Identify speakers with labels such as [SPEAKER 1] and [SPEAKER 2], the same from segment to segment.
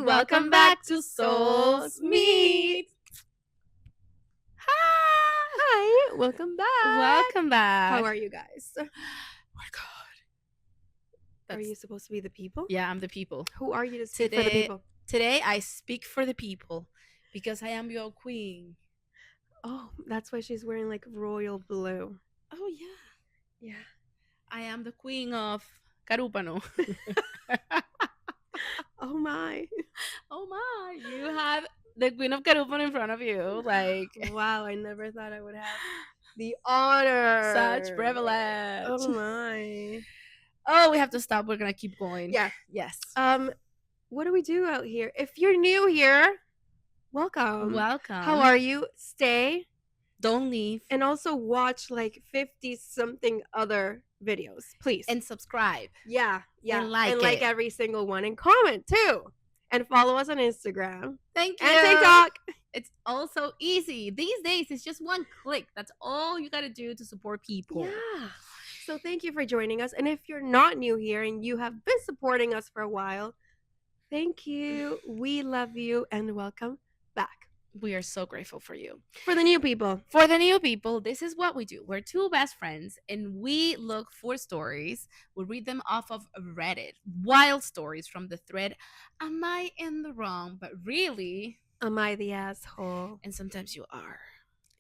[SPEAKER 1] welcome back to SoulMeets.
[SPEAKER 2] Hi, welcome back.
[SPEAKER 1] Welcome back.
[SPEAKER 2] How are you guys?
[SPEAKER 1] Oh my God.
[SPEAKER 2] Are you supposed to be the people?
[SPEAKER 1] Yeah, I'm the people.
[SPEAKER 2] Who are you to speak for the people?
[SPEAKER 1] Today I speak for the people because I am your queen.
[SPEAKER 2] Oh, that's why she's wearing like royal blue.
[SPEAKER 1] Oh yeah.
[SPEAKER 2] Yeah.
[SPEAKER 1] I am the queen of Carúpano.
[SPEAKER 2] Oh my.
[SPEAKER 1] Oh my. You have the queen of Carúpano in front of you. Like,
[SPEAKER 2] wow, I never thought I would have the honor.
[SPEAKER 1] such privilege.
[SPEAKER 2] Oh my.
[SPEAKER 1] Oh, we have to stop. We're gonna keep going.
[SPEAKER 2] Yeah.
[SPEAKER 1] Yes.
[SPEAKER 2] What do we do out here? If you're new here, welcome.
[SPEAKER 1] Welcome.
[SPEAKER 2] How are you? Stay.
[SPEAKER 1] Don't leave.
[SPEAKER 2] And also watch like 50 something other videos, please.
[SPEAKER 1] And subscribe.
[SPEAKER 2] Yeah.
[SPEAKER 1] And like it.
[SPEAKER 2] Every single one and comment too. And follow us on Instagram.
[SPEAKER 1] Thank you.
[SPEAKER 2] And TikTok.
[SPEAKER 1] It's also easy. These days, it's just one click. That's all you gotta do to support people.
[SPEAKER 2] Yeah. So thank you for joining us. And if you're not new here and you have been supporting us for a while, thank you. We love you and welcome back.
[SPEAKER 1] We are so grateful for you.
[SPEAKER 2] For the new people.
[SPEAKER 1] For the new people, this is what we do. We're two best friends and we look for stories. We read them off of Reddit. Wild stories from the thread, am I in the wrong? But really,
[SPEAKER 2] am I the asshole?
[SPEAKER 1] And sometimes you are.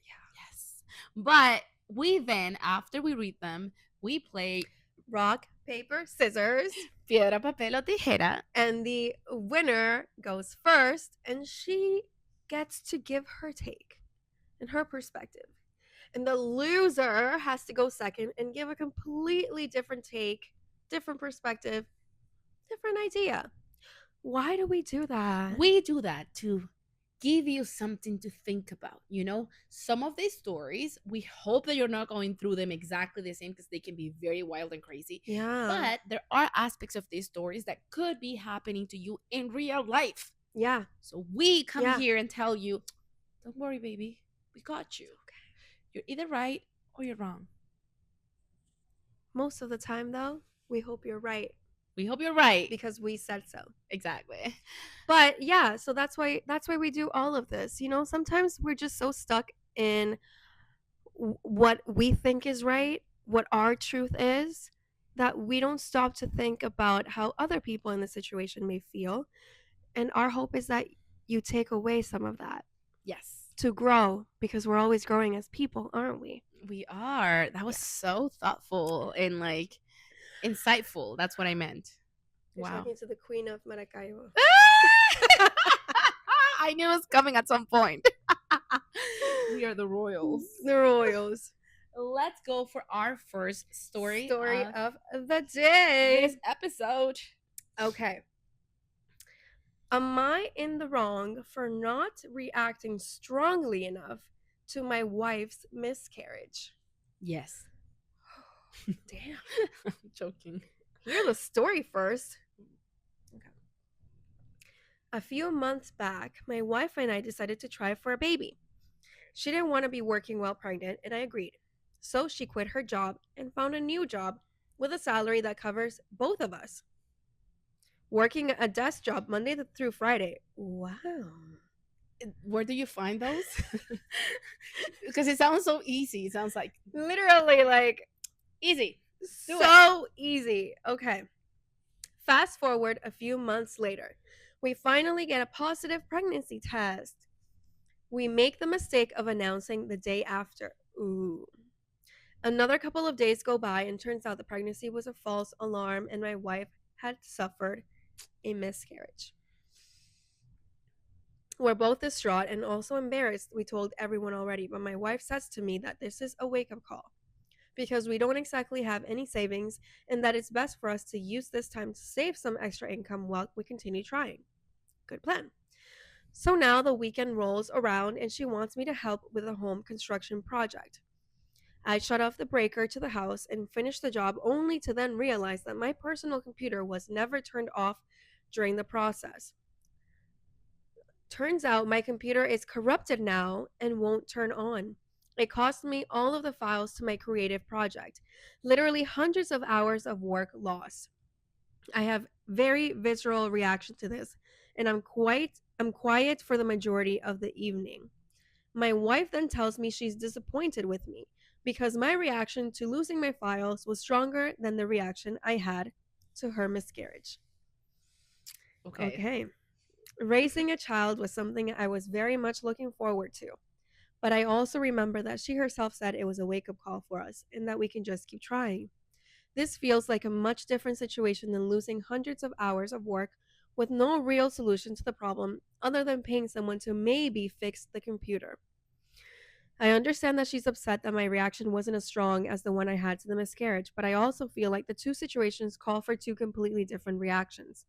[SPEAKER 1] Yeah. Yes. But we then, after we read them, we play
[SPEAKER 2] rock, paper, scissors,
[SPEAKER 1] piedra, papel o tijera.
[SPEAKER 2] And the winner goes first and she gets to give her take and her perspective. And the loser has to go second and give a completely different take, different perspective, different idea. Why do we do that?
[SPEAKER 1] We do that to give you something to think about. You know, some of these stories, we hope that you're not going through them exactly the same because they can be very wild and crazy.
[SPEAKER 2] Yeah.
[SPEAKER 1] But there are aspects of these stories that could be happening to you in real life.
[SPEAKER 2] Yeah.
[SPEAKER 1] So we come here and tell you, don't worry, baby. We got you. Okay. You're either right or you're wrong.
[SPEAKER 2] Most of the time, though, we hope you're right.
[SPEAKER 1] We hope you're right.
[SPEAKER 2] Because we said so.
[SPEAKER 1] Exactly.
[SPEAKER 2] But yeah, so that's why we do all of this. You know, sometimes we're just so stuck in what we think is right, what our truth is, that we don't stop to think about how other people in the situation may feel. And our hope is that you take away some of that.
[SPEAKER 1] Yes.
[SPEAKER 2] To grow, because we're always growing as people, aren't we?
[SPEAKER 1] We are. That was so thoughtful and like insightful. That's what I meant.
[SPEAKER 2] You're talking to the queen of Maracaibo.
[SPEAKER 1] I knew it was coming at some point. We are the royals.
[SPEAKER 2] The royals.
[SPEAKER 1] Let's go for our first story
[SPEAKER 2] of the day.
[SPEAKER 1] This episode.
[SPEAKER 2] Okay. Am I in the wrong for not reacting strongly enough to my wife's miscarriage?
[SPEAKER 1] Yes.
[SPEAKER 2] Damn.
[SPEAKER 1] I'm joking.
[SPEAKER 2] Hear the story first. Okay. A few months back, my wife and I decided to try for a baby. She didn't want to be working while pregnant, and I agreed. So she quit her job and found a new job with a salary that covers both of us. Working a desk job Monday through Friday. Wow.
[SPEAKER 1] Where do you find those? Because it sounds so easy. It sounds like
[SPEAKER 2] literally like
[SPEAKER 1] easy.
[SPEAKER 2] So easy. Okay. Fast forward a few months later. We finally get a positive pregnancy test. We make the mistake of announcing the day after. Ooh. Another couple of days go by and turns out the pregnancy was a false alarm and my wife had suffered a miscarriage. We're both distraught and also embarrassed. We told everyone already, but my wife says to me that this is a wake-up call because we don't exactly have any savings and that it's best for us to use this time to save some extra income while we continue trying. Good plan. So now the weekend rolls around and she wants me to help with a home construction project. I shut off the breaker to the house and finish the job only to then realize that my personal computer was never turned off during the process. Turns out my computer is corrupted now and won't turn on. It cost me all of the files to my creative project. Literally hundreds of hours of work lost. I have very visceral reaction to this and I'm quiet for the majority of the evening. My wife then tells me she's disappointed with me because my reaction to losing my files was stronger than the reaction I had to her miscarriage.
[SPEAKER 1] Okay.
[SPEAKER 2] Okay. Raising a child was something I was very much looking forward to, but I also remember that she herself said it was a wake up call for us and that we can just keep trying. This feels like a much different situation than losing hundreds of hours of work with no real solution to the problem other than paying someone to maybe fix the computer. I understand that she's upset that my reaction wasn't as strong as the one I had to the miscarriage, but I also feel like the two situations call for two completely different reactions.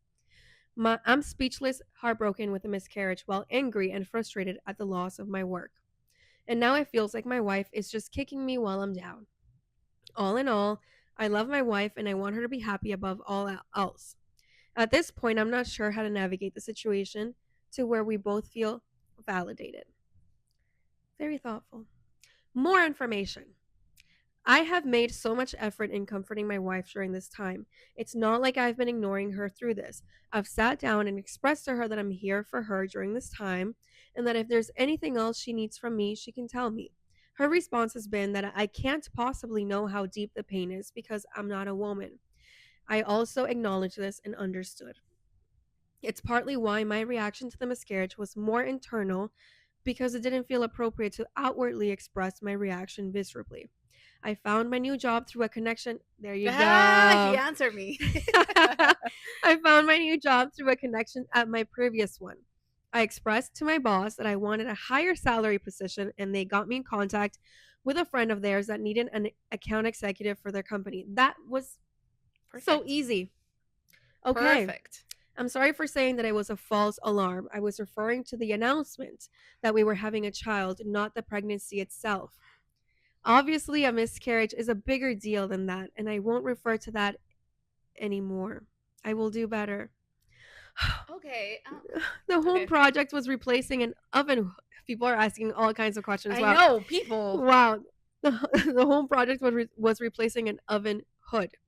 [SPEAKER 2] I'm speechless, heartbroken with the miscarriage, while angry and frustrated at the loss of my work. And now it feels like my wife is just kicking me while I'm down. All in all, I love my wife and I want her to be happy above all else. At this point, I'm not sure how to navigate the situation to where we both feel validated. Very thoughtful. More information. I have made so much effort in comforting my wife during this time. It's not like I've been ignoring her through this. I've sat down and expressed to her that I'm here for her during this time and that if there's anything else she needs from me, she can tell me. Her response has been that I can't possibly know how deep the pain is because I'm not a woman. I also acknowledged this and understood. It's partly why my reaction to the miscarriage was more internal because it didn't feel appropriate to outwardly express my reaction viscerally. I found my new job through a connection. There you
[SPEAKER 1] Ah, he
[SPEAKER 2] go.
[SPEAKER 1] answered me.
[SPEAKER 2] I found my new job through a connection at my previous one. I expressed to my boss that I wanted a higher salary position, and they got me in contact with a friend of theirs that needed an account executive for their company. That was so
[SPEAKER 1] Perfect.
[SPEAKER 2] easy. Okay.
[SPEAKER 1] Perfect.
[SPEAKER 2] I'm sorry for saying that it was a false alarm. I was referring to the announcement that we were having a child, not the pregnancy itself. Obviously, a miscarriage is a bigger deal than that, and I won't refer to that anymore. I will do better.
[SPEAKER 1] Okay.
[SPEAKER 2] The home
[SPEAKER 1] Okay.
[SPEAKER 2] project was replacing an oven. People are asking all kinds of questions.
[SPEAKER 1] I
[SPEAKER 2] Wow.
[SPEAKER 1] know people.
[SPEAKER 2] Wow. The home project was replacing an oven hood. It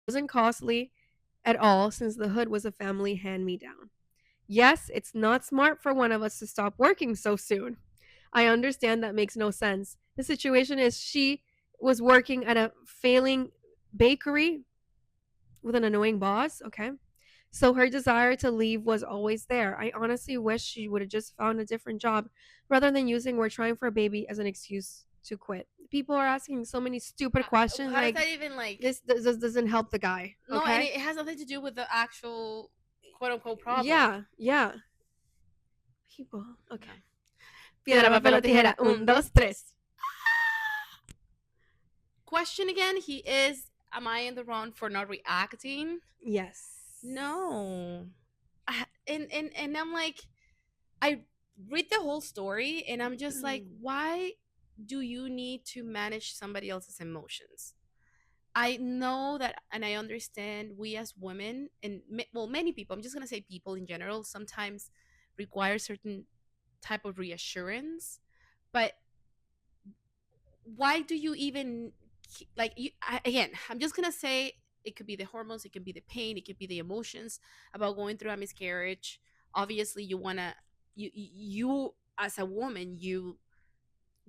[SPEAKER 2] wasn't costly at all since the hood was a family hand me down. Yes, it's not smart for one of us to stop working so soon. I understand that makes no sense. The situation is she was working at a failing bakery with an annoying boss, okay? So her desire to leave was always there. I honestly wish she would have just found a different job rather than using we're trying for a baby as an excuse to quit. People are asking so many stupid questions
[SPEAKER 1] How does
[SPEAKER 2] like
[SPEAKER 1] that even like?
[SPEAKER 2] this doesn't help the guy,
[SPEAKER 1] No, and
[SPEAKER 2] okay?
[SPEAKER 1] it has nothing to do with the actual quote unquote problem.
[SPEAKER 2] Yeah, yeah. People,
[SPEAKER 1] No.
[SPEAKER 2] okay. Piedra,
[SPEAKER 1] Piedra,
[SPEAKER 2] papel
[SPEAKER 1] papel
[SPEAKER 2] o
[SPEAKER 1] o
[SPEAKER 2] tijera.
[SPEAKER 1] tijera.
[SPEAKER 2] Un,
[SPEAKER 1] Un,
[SPEAKER 2] dos,
[SPEAKER 1] dos,
[SPEAKER 2] tres.
[SPEAKER 1] tres. Question again. He is. Am I in the wrong for not reacting?
[SPEAKER 2] Yes.
[SPEAKER 1] No. And I'm like, I read the whole story, and I'm just like, why do you need to manage somebody else's emotions? I know that, and I understand we as women, and well, many people, I'm just going to say people in general, sometimes require certain type of reassurance. But why do you even, like, again, I'm just going to say it could be the hormones, it could be the pain, it could be the emotions about going through a miscarriage. Obviously, you want to, you as a woman, you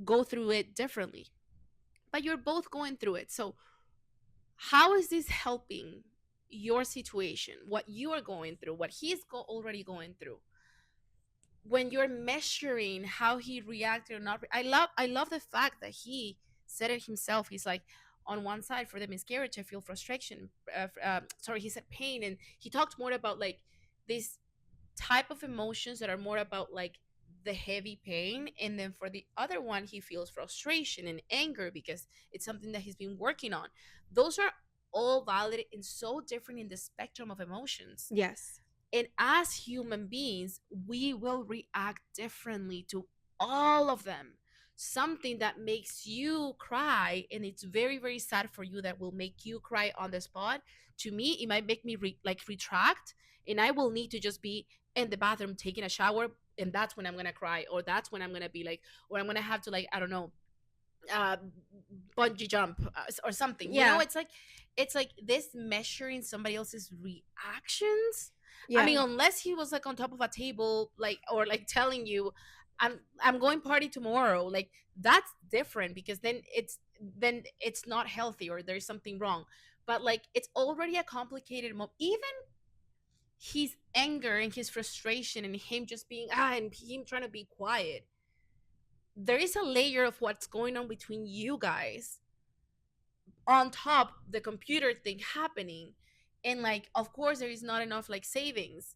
[SPEAKER 1] go through it differently, but you're both going through it. So how is this helping your situation, what you are going through, what he's already going through, when you're measuring how he reacted or not? I love the fact that he said it himself. He's like, on one side, for the miscarriage I feel frustration, sorry, he said pain, and he talked more about like this type of emotions that are more about like the heavy pain, and then for the other one he feels frustration and anger because it's something that he's been working on. Those are all valid and so different in the spectrum of emotions,
[SPEAKER 2] Yes.
[SPEAKER 1] and as human beings we will react differently to all of them. Something that makes you cry and it's very very sad for you, that will make you cry on the spot, to me it might make me retract, and I will need to just be in the bathroom taking a shower, and that's when I'm gonna cry, or that's when I'm gonna be like, or I'm gonna have to, like, I don't know, uh bungee jump, or something, you know.
[SPEAKER 2] Yeah.
[SPEAKER 1] It's like this measuring somebody else's reactions. I mean,
[SPEAKER 2] Yeah.
[SPEAKER 1] unless he was like on top of a table, like, or like telling you, I'm going party tomorrow, like that's different, because then it's not healthy, or there's something wrong. But like, it's already a complicated even his anger and his frustration, and him just being and him trying to be quiet, there is a layer of what's going on between you guys, on top the computer thing happening. And like, of course, there is not enough like savings,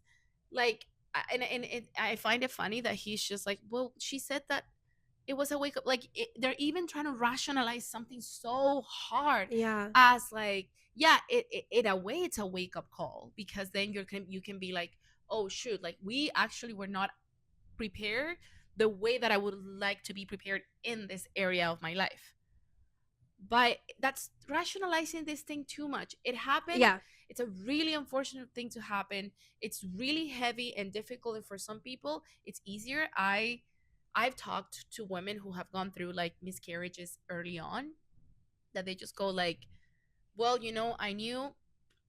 [SPEAKER 1] like, I find it funny that he's just like, well, she said that it was a wake up, like they're even trying to rationalize something so hard,
[SPEAKER 2] Yeah.
[SPEAKER 1] as like, yeah, in a way it's a wake up call, because then you can be like, oh shoot, like we actually were not prepared the way that I would like to be prepared in this area of my life. But that's rationalizing this thing too much. It happened.
[SPEAKER 2] Yeah.
[SPEAKER 1] It's a really unfortunate thing to happen. It's really heavy and difficult, and for some people it's easier. I've talked to women who have gone through like miscarriages early on, that they just go like, well, I knew,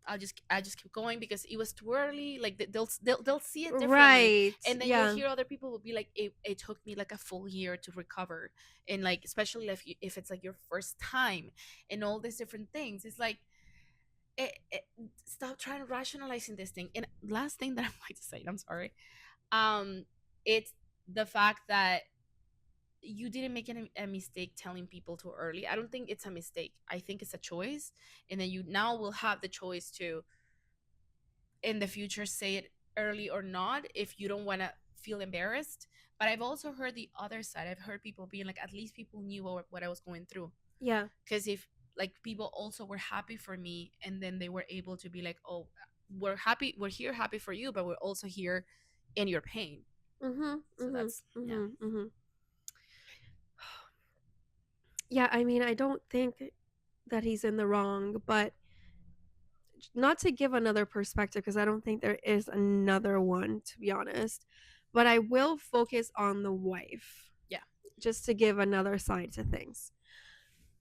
[SPEAKER 1] I just keep going because it was too early. Like they'll see it differently.
[SPEAKER 2] Right.
[SPEAKER 1] And then you'll
[SPEAKER 2] Yeah.
[SPEAKER 1] hear other people will be like, it took me like a full year to recover. And like, especially if it's like your first time, and all these different things, it's like, stop trying to rationalizing this thing. And last thing that I'm going to say, I'm sorry, um it's the fact that you didn't make a mistake telling people too early. I don't think it's a mistake. I think it's a choice. And then you now will have the choice to, in the future, say it early or not, if you don't want to feel embarrassed. But I've also heard the other side. I've heard people being like, at least people knew what I was going through.
[SPEAKER 2] Yeah.
[SPEAKER 1] Because if like people also were happy for me, and then they were able to be like, oh, we're happy, we're here happy for you, but we're also here in your pain.
[SPEAKER 2] Mhm.
[SPEAKER 1] So
[SPEAKER 2] Mhm.
[SPEAKER 1] that's, yeah.
[SPEAKER 2] Mhm. Mhm. Yeah, I mean, I don't think that he's in the wrong, but not to give another perspective, because I don't think there is another one, to be honest. But I will focus on the wife,
[SPEAKER 1] Yeah.
[SPEAKER 2] just to give another side to things.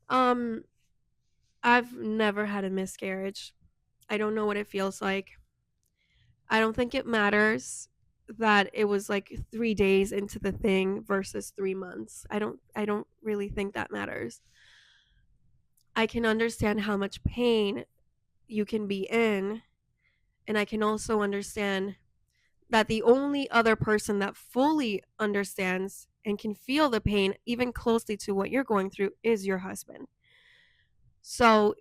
[SPEAKER 2] Um, I've never had a miscarriage. I don't know what it feels like. I don't think it matters that it was like 3 days into the thing versus 3 months. I don't really think that matters. I can understand how much pain you can be in, and I can also understand that the only other person that fully understands and can feel the pain even closely to what you're going through is your husband. So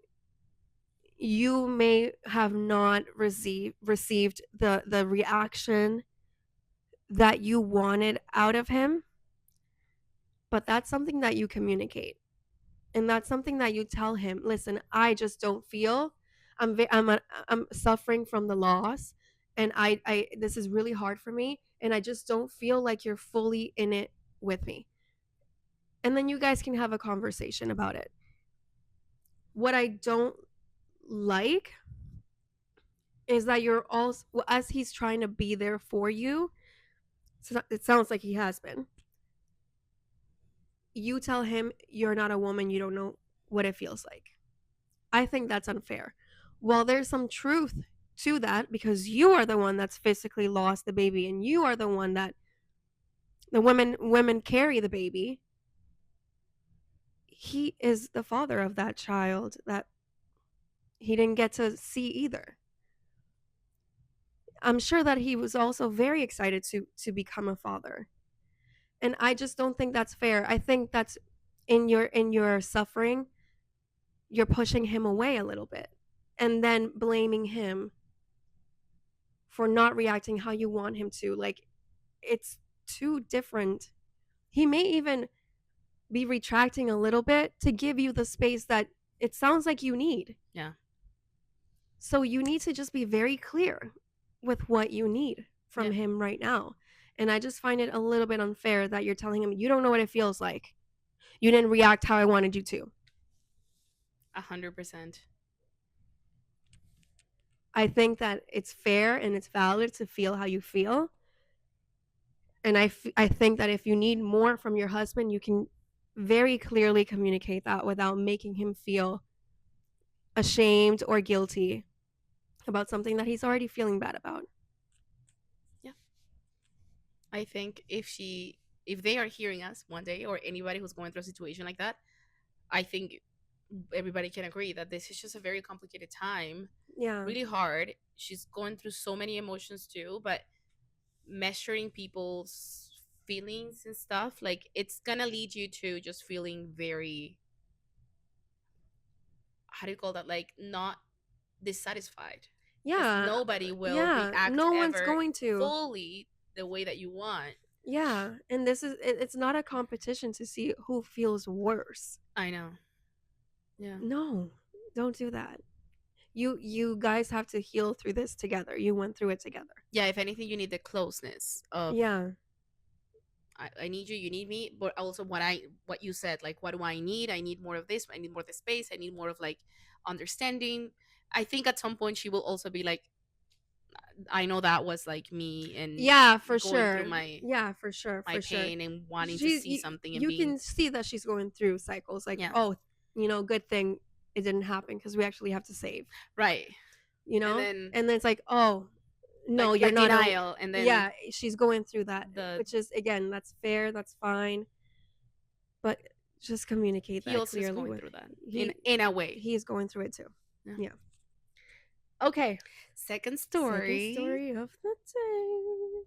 [SPEAKER 2] you may have not received the reaction that you wanted out of him, but that's something that you communicate. And that's something that you tell him, listen, I just don't feel, I'm suffering from the loss, and I this is really hard for me, and I just don't feel like you're fully in it with me. And then you guys can have a conversation about it. What I don't like is that you're also, as he's trying to be there for you, so it sounds like he has been, you tell him you're not a woman, you don't know what it feels like. I think that's unfair. Well, there's some truth to that, because you are the one that's physically lost the baby, and you are the one that the women carry the baby. He is the father of that child that he didn't get to see either. I'm sure that he was also very excited to become a father. And I just don't think that's fair. I think that's, in your suffering, you're pushing him away a little bit, and then blaming him for not reacting how you want him to. Like, it's too different. He may even be retracting a little bit to give you the space that it sounds like you need.
[SPEAKER 1] Yeah.
[SPEAKER 2] So you need to just be very clear with what you need from
[SPEAKER 1] Yeah.
[SPEAKER 2] him right now. And I just find it a little bit unfair that you're telling him you don't know what it feels like. You didn't react how I wanted you to.
[SPEAKER 1] 100%.
[SPEAKER 2] I think that it's fair and it's valid to feel how you feel. And I think that if you need more from your husband, you can very clearly communicate that without making him feel ashamed or guilty about something that he's already feeling bad about.
[SPEAKER 1] Yeah. I think if they are hearing us one day, or anybody who's going through a situation like that, I think everybody can agree that this is just a very complicated time,
[SPEAKER 2] Yeah.
[SPEAKER 1] really hard. She's going through so many emotions too, but measuring people's feelings and stuff, like, it's gonna lead you to just feeling very, how do you call that, like, not dissatisfied, because
[SPEAKER 2] Yeah.
[SPEAKER 1] nobody will
[SPEAKER 2] Yeah.
[SPEAKER 1] react
[SPEAKER 2] No one's
[SPEAKER 1] ever
[SPEAKER 2] going to.
[SPEAKER 1] fully the way that you want.
[SPEAKER 2] Yeah. And this is it's not a competition to see who feels worse.
[SPEAKER 1] I know. Yeah.
[SPEAKER 2] No. Don't do that. You guys have to heal through this together. You went through it together.
[SPEAKER 1] Yeah, if anything, you need the closeness of,
[SPEAKER 2] Yeah.
[SPEAKER 1] I need you, you need me, but also what you said, like, what do I need? I need more of this, I need more of the space, I need more of, like, understanding. I think at some point she will also be like, I know that was like me, and
[SPEAKER 2] Yeah, for
[SPEAKER 1] going through
[SPEAKER 2] sure. Yeah, for sure,
[SPEAKER 1] my
[SPEAKER 2] for sure.
[SPEAKER 1] pain and wanting to
[SPEAKER 2] She
[SPEAKER 1] see something and
[SPEAKER 2] you
[SPEAKER 1] being,
[SPEAKER 2] can see that she's going through cycles like,
[SPEAKER 1] yeah,
[SPEAKER 2] "Oh, good thing it didn't happen because we actually have to save."
[SPEAKER 1] right.
[SPEAKER 2] You
[SPEAKER 1] And
[SPEAKER 2] know?
[SPEAKER 1] then,
[SPEAKER 2] And then it's like, "Oh, no,
[SPEAKER 1] like
[SPEAKER 2] you're not a."
[SPEAKER 1] denial, and then
[SPEAKER 2] Yeah, she's going through that,
[SPEAKER 1] the
[SPEAKER 2] which is again, that's fair, that's fine, but just communicate
[SPEAKER 1] he
[SPEAKER 2] that
[SPEAKER 1] also is
[SPEAKER 2] clearly
[SPEAKER 1] going
[SPEAKER 2] with
[SPEAKER 1] through that
[SPEAKER 2] he
[SPEAKER 1] in a way.
[SPEAKER 2] he's going through it too.
[SPEAKER 1] Yeah.
[SPEAKER 2] Yeah. Okay.
[SPEAKER 1] Second
[SPEAKER 2] Second
[SPEAKER 1] story.
[SPEAKER 2] story of the day.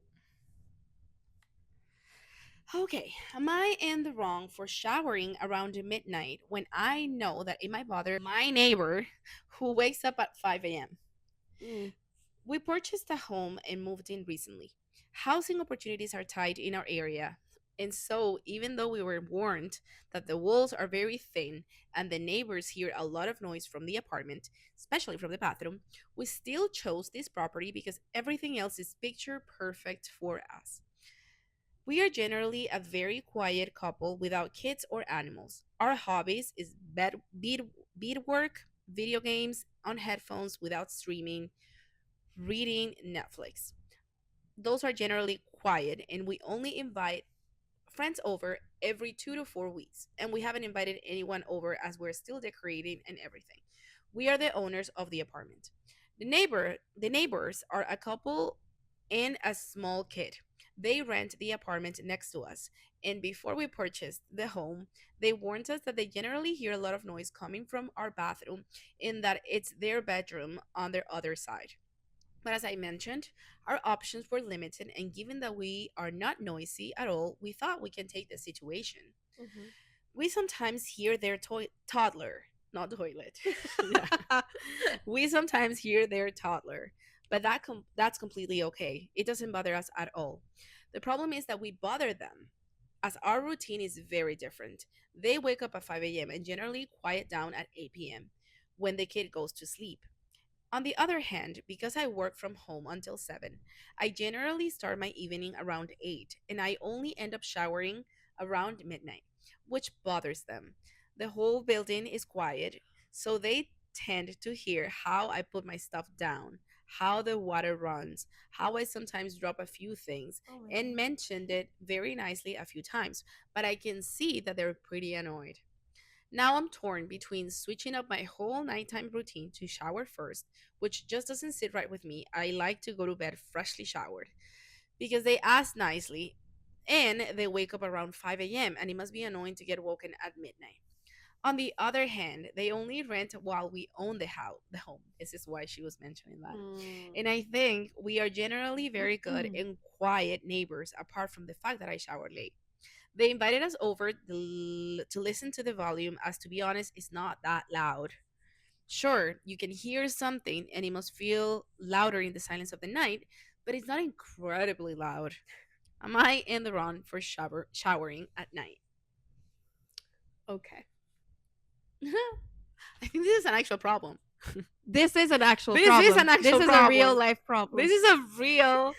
[SPEAKER 1] Okay, am I in the wrong for showering around midnight when I know that it might bother my neighbor who wakes up at 5 a.m.?
[SPEAKER 2] Mm.
[SPEAKER 1] We purchased a home and moved in recently. Housing opportunities are tight in our area. And so, even though we were warned that the walls are very thin and the neighbors hear a lot of noise from the apartment, especially from the bathroom, we still chose this property because everything else is picture perfect for us. We are generally a very quiet couple without kids or animals. Our hobbies is beadwork, video games, on headphones without streaming, reading, Netflix. Those are generally quiet, and we only invite friends over every 2 to 4 weeks. And we haven't invited anyone over as we're still decorating and everything. We are the owners of the apartment. The neighbors are a couple and a small kid. They rent the apartment next to us. And before we purchased the home, they warned us that they generally hear a lot of noise coming from our bathroom, in that it's their bedroom on their other side. But as I mentioned, our options were limited, and given that we are not noisy at all, we thought we can take the situation.
[SPEAKER 2] Mhm.
[SPEAKER 1] We sometimes hear their toddler, not toilet. Yeah. We sometimes hear their toddler, but that's completely okay. It doesn't bother us at all. The problem is that we bother them, as our routine is very different. They wake up at 5 a.m. and generally quiet down at 8 p.m. when the kid goes to sleep. On the other hand, because I work from home until 7, I generally start my evening around 8, and I only end up showering around midnight, which bothers them. The whole building is quiet, so they tend to hear how I put my stuff down, how the water runs, how I sometimes drop a few things,
[SPEAKER 2] Oh my
[SPEAKER 1] and
[SPEAKER 2] god.
[SPEAKER 1] mentioned it very nicely a few times, but I can see that they're pretty annoyed. Now I'm torn between switching up my whole nighttime routine to shower first, which just doesn't sit right with me. I like to go to bed freshly showered because they ask nicely, and they wake up around 5 a.m., and it must be annoying to get woken at midnight. On the other hand, they only rent while we own the home. This is why she was mentioning that.
[SPEAKER 2] Mm.
[SPEAKER 1] And I think we are generally very good and quiet neighbors, apart from the fact that I shower late. They invited us over to listen to the volume, as to be honest, it's not that loud. Sure, you can hear something and it must feel louder in the silence of the night, but it's not incredibly loud. Am I in the wrong for showering at night?
[SPEAKER 2] Okay.
[SPEAKER 1] I think this is an actual problem.
[SPEAKER 2] This is an actual
[SPEAKER 1] This is
[SPEAKER 2] problem.
[SPEAKER 1] an actual
[SPEAKER 2] This is a real
[SPEAKER 1] problem.
[SPEAKER 2] life problem.
[SPEAKER 1] This is a real.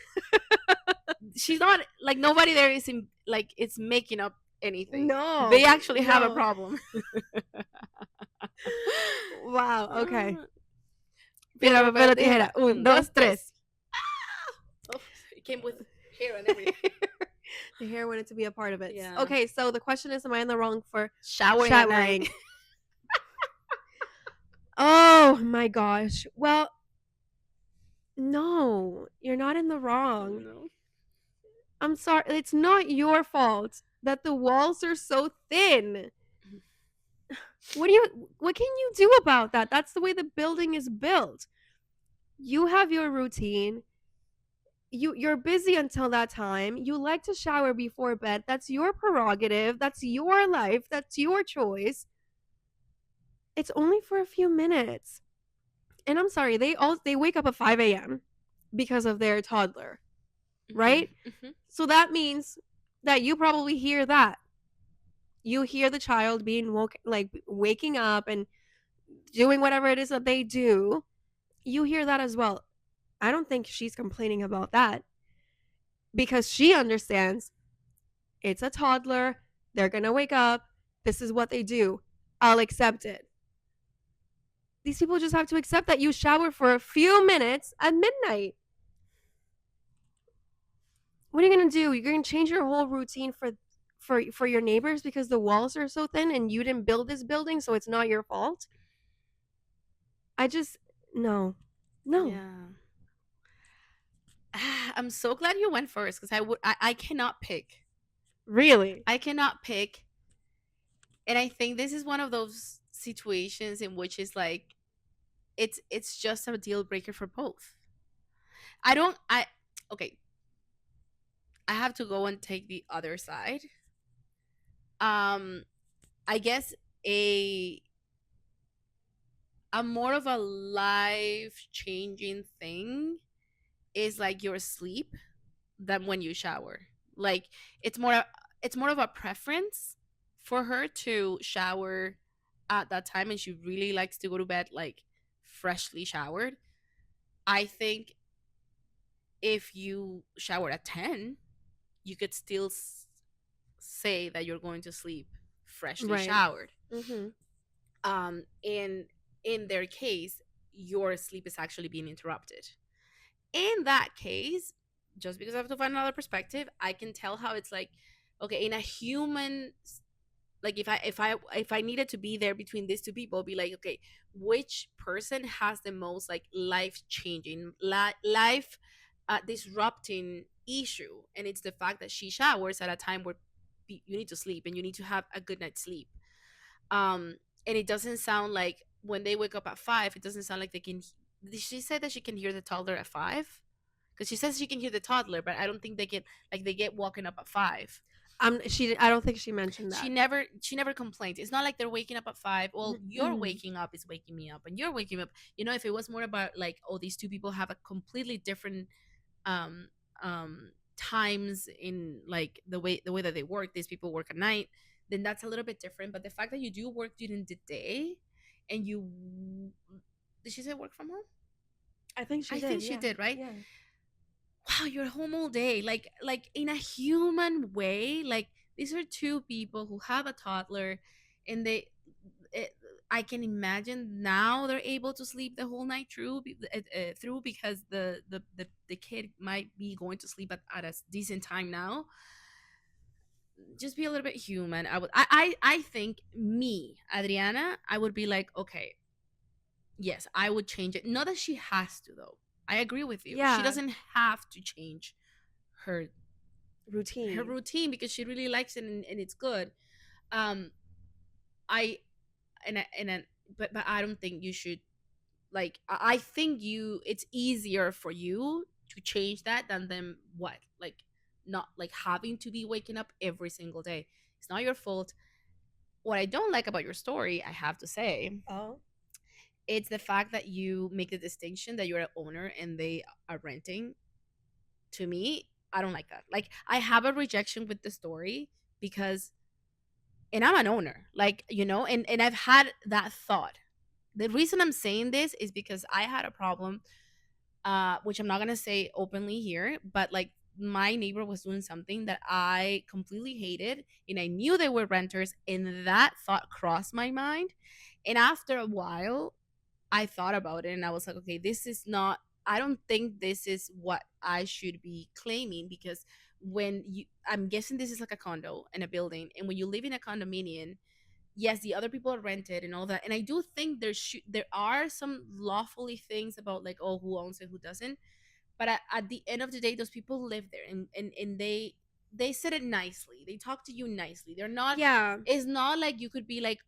[SPEAKER 1] She's not like, nobody there is in, like, it's making up anything.
[SPEAKER 2] No.
[SPEAKER 1] They actually have a
[SPEAKER 2] no.
[SPEAKER 1] problem.
[SPEAKER 2] Wow. Okay.
[SPEAKER 1] Piedra,
[SPEAKER 2] Piedra,
[SPEAKER 1] papel,
[SPEAKER 2] papel,
[SPEAKER 1] tijera.
[SPEAKER 2] tijera. Un, dos, tres.
[SPEAKER 1] Oh, it came with hair and everything.
[SPEAKER 2] The hair wanted to be a part of it.
[SPEAKER 1] Yeah.
[SPEAKER 2] Okay, so the question is, am I in the wrong for
[SPEAKER 1] Showering at night.
[SPEAKER 2] showering? Oh my gosh. Well, no, you're not in the wrong.
[SPEAKER 1] No.
[SPEAKER 2] I'm sorry. It's not your fault that the walls are so thin. What can you do about that? That's the way the building is built. You have your routine. You're busy until that time. You like to shower before bed. That's your prerogative. That's your life. That's your choice. It's only for a few minutes. And I'm sorry, they wake up at 5 a.m. because of their toddler,
[SPEAKER 1] Hmm.
[SPEAKER 2] right?
[SPEAKER 1] Hmm.
[SPEAKER 2] So that means that you probably hear that. You hear the child being waking up and doing whatever it is that they do. You hear that as well. I don't think she's complaining about that because she understands it's a toddler. They're going to wake up. This is what they do. I'll accept it. These people just have to accept that you shower for a few minutes at midnight. What are you going to do? You're going to change your whole routine for your neighbors because the walls are so thin and you didn't build this building, so it's not your fault? I just no. No.
[SPEAKER 1] Yeah. I'm so glad you went first because I cannot pick.
[SPEAKER 2] Really?
[SPEAKER 1] I cannot pick. And I think this is one of those situations in which it's like it's just a deal breaker for both. I don't I okay, I have to go and take the other side. Um I guess a a more of a life changing thing is like your sleep than when you shower. Like it's more it's more of a preference for her to shower at that time, and she really likes to go to bed like freshly showered. I think if you shower at 10, you could still say that you're going to sleep freshly
[SPEAKER 2] Right.
[SPEAKER 1] showered.
[SPEAKER 2] Mhm.
[SPEAKER 1] In their case, your sleep is actually being interrupted. In that case, just because I have to find another perspective, I can tell how it's like, okay, in a human, like if I needed to be there between these two people, be like, okay, which person has the most like life changing, life disrupting issue? And it's the fact that she showers at a time where you need to sleep and you need to have a good night's sleep. And it doesn't sound like when they wake up at 5, it doesn't sound like they can. Did she say that she can hear the toddler at 5? Because she says she can hear the toddler, but I don't think they get like they get woken up at 5.
[SPEAKER 2] I don't think she mentioned
[SPEAKER 1] She
[SPEAKER 2] that.
[SPEAKER 1] never complains. It's not like they're waking up at 5. Well, your waking up is waking me up, and you're waking up. If it was more about like, oh, these two people have a completely different um times in like the way that they work. These people work at night, then that's a little bit different. But the fact that you do work during the day, and you did she say work from home?
[SPEAKER 2] I think she
[SPEAKER 1] I
[SPEAKER 2] did.
[SPEAKER 1] think she
[SPEAKER 2] Yeah.
[SPEAKER 1] did, right?
[SPEAKER 2] Yeah.
[SPEAKER 1] Wow, you're home all day, like in a human way. Like these are two people who have a toddler, and it, I can imagine now they're able to sleep the whole night through because the kid might be going to sleep at a decent time now. Just be a little bit human. I think me, Adriana, I would be like, okay, yes, I would change it. Not that she has to though. I agree with you. She
[SPEAKER 2] Yeah.
[SPEAKER 1] doesn't have to change her her
[SPEAKER 2] Routine.
[SPEAKER 1] routine because she really likes it, and it's good. Um, I and but I don't think you should, like, I think it's easier for you to change that than them, what, like, not like having to be waking up every single day. It's not your fault. What I don't like about your story, I have to say,
[SPEAKER 2] Oh.
[SPEAKER 1] it's the fact that you make the distinction that you're an owner and they are renting. To me, I don't like that. Like, I have a rejection with the story because, and I'm an owner, like, and I've had that thought. The reason I'm saying this is because I had a problem, which I'm not gonna say openly here, but like my neighbor was doing something that I completely hated, and I knew they were renters, and that thought crossed my mind. And after a while, I thought about it, and I was like, okay, this is not. I don't think this is what I should be claiming, because when you, I'm guessing this is like a condo and a building, and when you live in a condominium, yes, the other people are rented and all that. And I do think there are some lawfully things about like, oh, who owns it, who doesn't. But at the end of the day, those people live there, and they said it nicely. They talk to you nicely. They're not.
[SPEAKER 2] Yeah,
[SPEAKER 1] It's not like you could be like,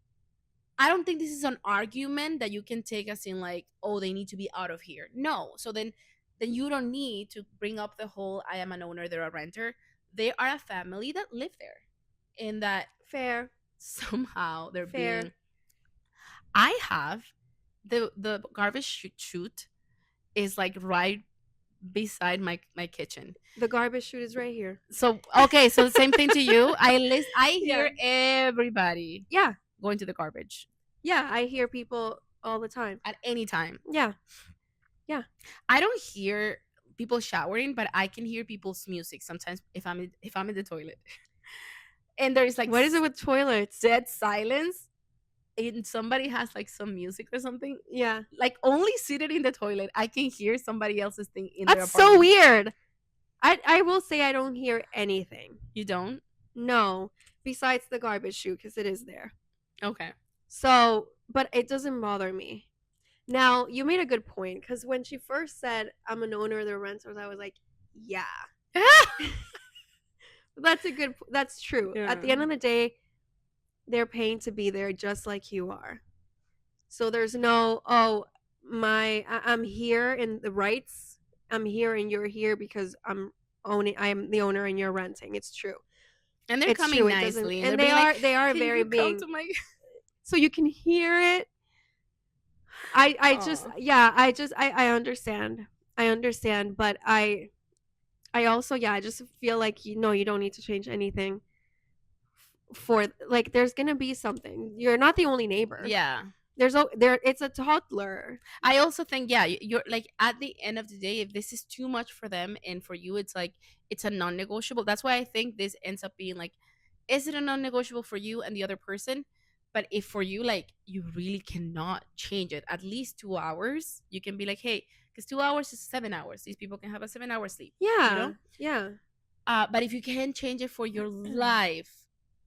[SPEAKER 1] I don't think this is an argument that you can take as in like, oh, they need to be out of here. No. So then you don't need to bring up the whole I am an owner, they're a renter. They are a family that live there. And that
[SPEAKER 2] fair,
[SPEAKER 1] somehow they're
[SPEAKER 2] fair.
[SPEAKER 1] being, I have the garbage chute is like right beside my kitchen.
[SPEAKER 2] The garbage chute is right here.
[SPEAKER 1] So okay, so the same thing to you. I
[SPEAKER 2] Yeah,
[SPEAKER 1] hear everybody
[SPEAKER 2] yeah,
[SPEAKER 1] going to the garbage
[SPEAKER 2] yeah. I hear people all the time.
[SPEAKER 1] at any time.
[SPEAKER 2] Yeah, yeah.
[SPEAKER 1] I don't hear people showering, but I can hear people's music sometimes if I'm in the toilet. And there's like
[SPEAKER 2] What is it with toilets?
[SPEAKER 1] dead silence and somebody has like some music or something.
[SPEAKER 2] Yeah,
[SPEAKER 1] Like only seated in the toilet, I can hear somebody else's thing in their
[SPEAKER 2] that's so
[SPEAKER 1] apartment.
[SPEAKER 2] weird. I will say I don't hear anything.
[SPEAKER 1] You don't?
[SPEAKER 2] No, besides the garbage chute because it is there.
[SPEAKER 1] Okay.
[SPEAKER 2] So, but it doesn't bother me. Now, you made a good point because when she first said, I'm an owner of the renters, I was like, yeah. That's true.
[SPEAKER 1] Yeah.
[SPEAKER 2] At the end of the day, they're paying to be there just like you are. So there's no, oh, I'm here in the rights. I'm here and you're here because I'm the owner and you're renting. It's true.
[SPEAKER 1] And they're
[SPEAKER 2] It's
[SPEAKER 1] coming
[SPEAKER 2] true. It doesn't,
[SPEAKER 1] nicely,
[SPEAKER 2] and
[SPEAKER 1] they're being like,
[SPEAKER 2] they are
[SPEAKER 1] "Can
[SPEAKER 2] very
[SPEAKER 1] you come
[SPEAKER 2] being,
[SPEAKER 1] to my?"
[SPEAKER 2] so you can hear it. I just,
[SPEAKER 1] Aw.
[SPEAKER 2] yeah, I understand. I understand, but I also, yeah, I just feel like you don't need to change anything for like there's gonna be something. You're not the only neighbor.
[SPEAKER 1] Yeah.
[SPEAKER 2] It's a toddler.
[SPEAKER 1] I also think, yeah, you're like at the end of the day, if this is too much for them and for you, it's like it's a non-negotiable. That's why I think this ends up being like, is it a non-negotiable for you and the other person? But if for you, like you really cannot change it, at least 2 hours, you can be like, hey, because 2 hours is 7 hours. These people can have a 7 hour sleep, you
[SPEAKER 2] Yeah,
[SPEAKER 1] know?
[SPEAKER 2] yeah.
[SPEAKER 1] But if you can change it for your life,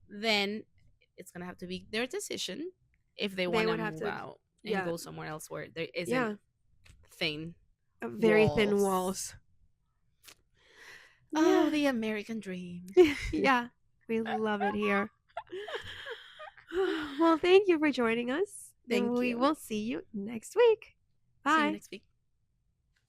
[SPEAKER 1] then it's gonna have to be their decision if they
[SPEAKER 2] They
[SPEAKER 1] want to
[SPEAKER 2] would have
[SPEAKER 1] move
[SPEAKER 2] to,
[SPEAKER 1] out and
[SPEAKER 2] yeah,
[SPEAKER 1] go somewhere else where there isn't
[SPEAKER 2] yeah.
[SPEAKER 1] thin
[SPEAKER 2] Very thin
[SPEAKER 1] walls.
[SPEAKER 2] walls.
[SPEAKER 1] Oh,
[SPEAKER 2] Yeah,
[SPEAKER 1] the American dream.
[SPEAKER 2] yeah. We love it here. Well, thank you for joining us, and
[SPEAKER 1] Thank
[SPEAKER 2] we
[SPEAKER 1] you.
[SPEAKER 2] will see you next week.
[SPEAKER 1] See you
[SPEAKER 2] Bye.
[SPEAKER 1] next week.